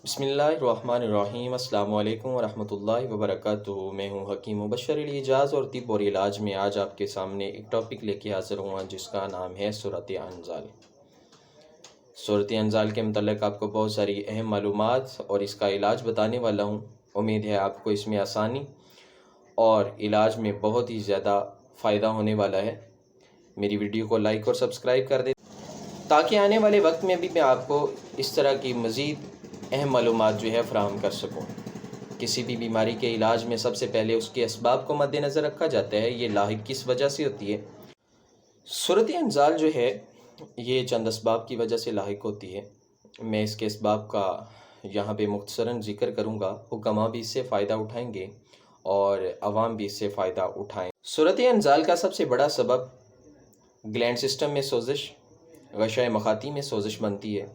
بسم اللہ الرحمن الرحیم۔ السلام علیکم ورحمۃ اللہ وبرکاتہ۔ میں ہوں حکیم مبشر الاعجاز اور طب اور علاج میں آج آپ کے سامنے ایک ٹاپک لے کے حاضر ہوا جس کا نام ہے صورت انزال۔ صورت انزال کے متعلق آپ کو بہت ساری اہم معلومات اور اس کا علاج بتانے والا ہوں۔ امید ہے آپ کو اس میں آسانی اور علاج میں بہت ہی زیادہ فائدہ ہونے والا ہے۔ میری ویڈیو کو لائک اور سبسکرائب کر دیں تاکہ آنے والے وقت میں بھی میں آپ کو اس طرح کی مزید اہم معلومات فراہم کر سکوں۔ کسی بھی بیماری کے علاج میں سب سے پہلے اس کے اسباب کو مد نظر رکھا جاتا ہے، یہ لاحق کس وجہ سے ہوتی ہے۔ صورت انزال یہ چند اسباب کی وجہ سے لاحق ہوتی ہے۔ میں اس کے اسباب کا یہاں پہ مختصراً ذکر کروں گا، حکماء بھی اس سے فائدہ اٹھائیں گے اور عوام بھی اس سے فائدہ اٹھائیں۔ صورت انزال کا سب سے بڑا سبب گلینڈ سسٹم میں سوزش، غشۂ مخاطی میں سوزش بنتی ہے،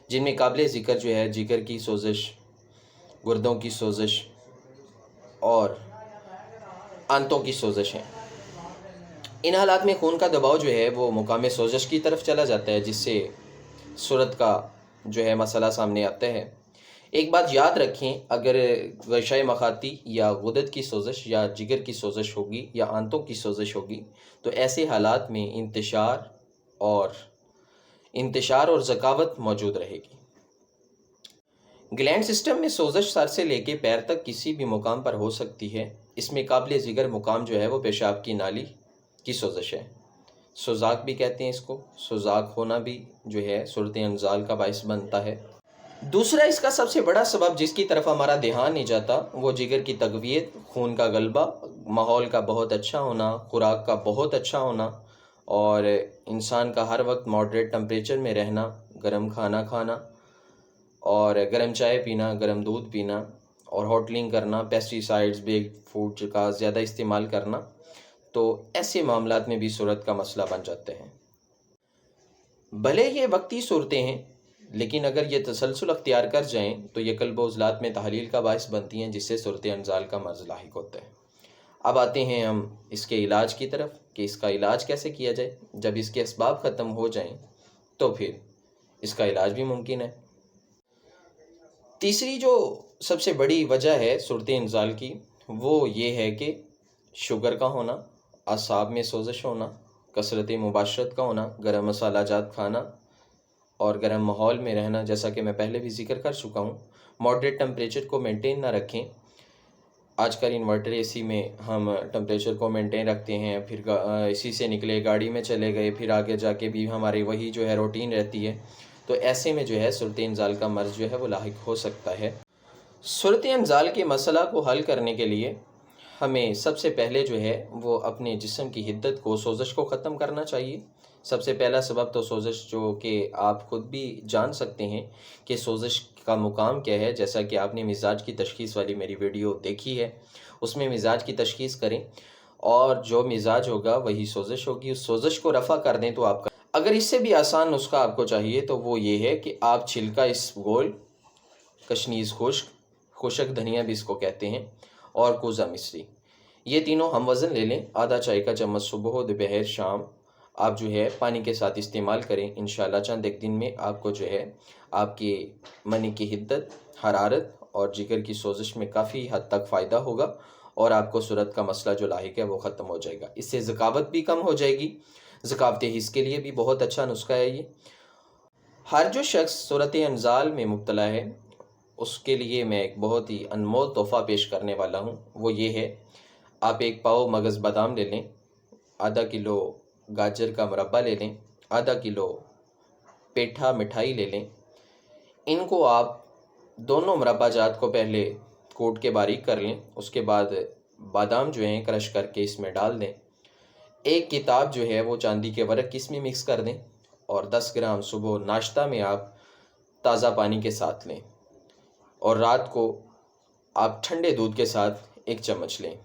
جن میں قابل ذکر جگر کی سوزش، گردوں کی سوزش اور آنتوں کی سوزش ہیں۔ ان حالات میں خون کا دباؤ وہ مقام سوزش کی طرف چلا جاتا ہے، جس سے صورت کا مسئلہ سامنے آتا ہے۔ ایک بات یاد رکھیں، اگر غشۂ مخاطی یا غدد کی سوزش یا جگر کی سوزش ہوگی یا آنتوں کی سوزش ہوگی تو ایسے حالات میں انتشار اور ذکاوت موجود رہے گی۔ گلینڈ سسٹم میں سوزش سر سے لے کے پیر تک کسی بھی مقام پر ہو سکتی ہے۔ اس میں قابل ذکر مقام وہ پیشاب کی نالی کی سوزش ہے، سوزاک بھی کہتے ہیں اس کو۔ سوزاک ہونا بھی صورت انزال کا باعث بنتا ہے۔ دوسرا اس کا سب سے بڑا سبب جس کی طرف ہمارا دھیان نہیں جاتا وہ جگر کی تقویت، خون کا غلبہ، ماحول کا بہت اچھا ہونا، خوراک کا بہت اچھا ہونا اور انسان کا ہر وقت ماڈریٹ ٹمپریچر میں رہنا، گرم کھانا کھانا اور گرم چائے پینا، گرم دودھ پینا اور ہوٹلنگ کرنا، پیسٹی سائڈز، بیکڈ فوڈ کا زیادہ استعمال کرنا، تو ایسے معاملات میں بھی صورت کا مسئلہ بن جاتے ہیں۔ بھلے یہ وقتی صورتیں ہیں لیکن اگر یہ تسلسل اختیار کر جائیں تو یہ قلب و عضلات میں تحلیل کا باعث بنتی ہیں، جس سے صورت انزال کا مرض لاحق ہوتا ہے۔ اب آتے ہیں ہم اس کے علاج کی طرف کہ اس کا علاج کیسے کیا جائے۔ جب اس کے اسباب ختم ہو جائیں تو پھر اس کا علاج بھی ممکن ہے۔ تیسری جو سب سے بڑی وجہ ہے صورت انزال کی وہ یہ ہے کہ شوگر کا ہونا، اعصاب میں سوزش ہونا، کثرت مباشرت کا ہونا، گرم مسالہ جات کھانا اور گرم ماحول میں رہنا، جیسا کہ میں پہلے بھی ذکر کر چکا ہوں۔ ماڈریٹ ٹمپریچر کو مینٹین نہ رکھیں۔ آج کل انورٹر اے سی میں ہم ٹمپریچر کو مینٹین رکھتے ہیں، پھر اسی سے نکلے گاڑی میں چلے گئے، پھر آگے جا کے بھی ہماری وہی روٹین رہتی ہے، تو ایسے میں صورت انزال کا مرض وہ لاحق ہو سکتا ہے۔ صورت انزال کے مسئلہ کو حل کرنے کے لیے ہمیں سب سے پہلے وہ اپنے جسم کی حدت کو، سوزش کو ختم کرنا چاہیے۔ سب سے پہلا سبب تو سوزش جو کہ آپ خود بھی جان سکتے ہیں کہ سوزش کا مقام کیا ہے، جیسا کہ آپ نے مزاج کی تشخیص والی میری ویڈیو دیکھی ہے، اس میں مزاج کی تشخیص کریں اور جو مزاج ہوگا وہی سوزش ہوگی، اس سوزش کو رفع کر دیں تو آپ کا۔ اگر اس سے بھی آسان نسخہ آپ کو چاہیے تو وہ یہ ہے کہ آپ چھلکا اس گول، کشنیز خشک دھنیا بھی اس کو کہتے ہیں، اور کوزہ مصری، یہ تینوں ہم وزن لے لیں۔ آدھا چائے کا چمچ صبح، دوپہر، شام آپ پانی کے ساتھ استعمال کریں۔ انشاءاللہ چند ایک دن میں آپ کو آپ کی منی کی حدت، حرارت اور جگر کی سوزش میں کافی حد تک فائدہ ہوگا اور آپ کو صورت کا مسئلہ جو لاحق ہے وہ ختم ہو جائے گا۔ اس سے ذکاوت بھی کم ہو جائے گی۔ ذکاوت حس کے لیے بھی بہت اچھا نسخہ ہے یہ۔ ہر جو شخص صورت انزال میں مبتلا ہے اس کے لیے میں ایک بہت ہی انمول تحفہ پیش کرنے والا ہوں، وہ یہ ہے، آپ ایک پاؤ مغز بادام لے لیں، آدھا کلو گاجر کا مربع لے لیں، آدھا کلو پیٹھا مٹھائی لے لیں۔ ان کو آپ دونوں مربع جات کو پہلے کوٹ کے باریک کر لیں، اس کے بعد بادام کرش کر کے اس میں ڈال دیں۔ ایک کتاب وہ چاندی کے ورق کی اس میں مکس کر دیں اور 10 گرام صبح ناشتہ میں آپ تازہ پانی کے ساتھ لیں اور رات کو آپ ٹھنڈے دودھ کے ساتھ 1 چمچ لیں۔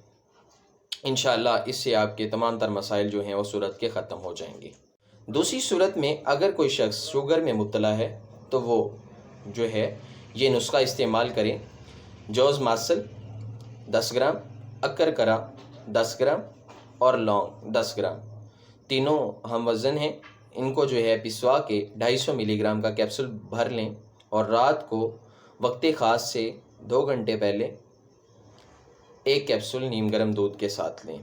انشاءاللہ اس سے آپ کے تمام تر مسائل وہ صورت کے ختم ہو جائیں گے۔ دوسری صورت میں اگر کوئی شخص شوگر میں مبتلا ہے تو وہ یہ نسخہ استعمال کریں، جوز ماسل 10 گرام، اکر کرا 10 گرام اور لونگ 10 گرام، تینوں ہم وزن ہیں۔ ان کو پسوا کے 250 ملی گرام کا کیپسول بھر لیں اور رات کو وقت خاص سے 2 گھنٹے پہلے 1 کیپسول نیم گرم دودھ کے ساتھ لیں،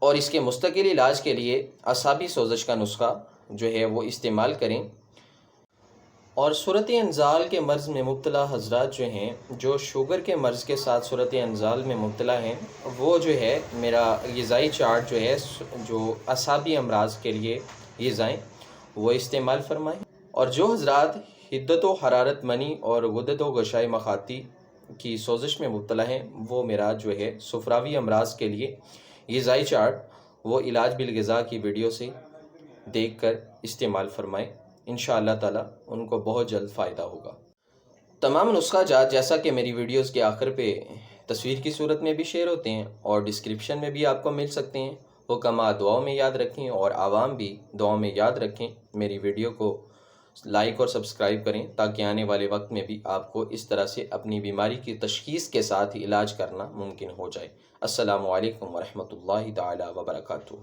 اور اس کے مستقل علاج کے لیے اعصابی سوزش کا نسخہ جو ہے وہ استعمال کریں۔ اور صورت انزال کے مرض میں مبتلا حضرات جو ہیں، جو شوگر کے مرض کے ساتھ صورت انزال میں مبتلا ہیں، وہ جو ہے میرا غذائی چارٹ جو ہے جو اعصابی امراض کے لیے غذائیں وہ استعمال فرمائیں۔ اور جو حضرات حدت و حرارت منی اور غدد و غشائی مخاطی کی سوزش میں مبتلا ہیں، وہ میرا جو ہے سفراوی امراض کے لیے غذائی چارٹ وہ علاج بالغذا کی ویڈیو سے دیکھ کر استعمال فرمائیں۔ انشاءاللہ تعالیٰ ان کو بہت جلد فائدہ ہوگا۔ تمام نسخہ جات جیسا کہ میری ویڈیوز کے آخر پہ تصویر کی صورت میں بھی شیئر ہوتے ہیں اور ڈسکرپشن میں بھی آپ کو مل سکتے ہیں، حکماء دعاؤں میں یاد رکھیں اور عوام بھی دعاؤں میں یاد رکھیں۔ میری ویڈیو کو لائک اور سبسکرائب کریں تاکہ آنے والے وقت میں بھی آپ کو اس طرح سے اپنی بیماری کی تشخیص کے ساتھ علاج کرنا ممکن ہو جائے۔ السلام علیکم ورحمۃ اللہ تعالیٰ وبرکاتہ۔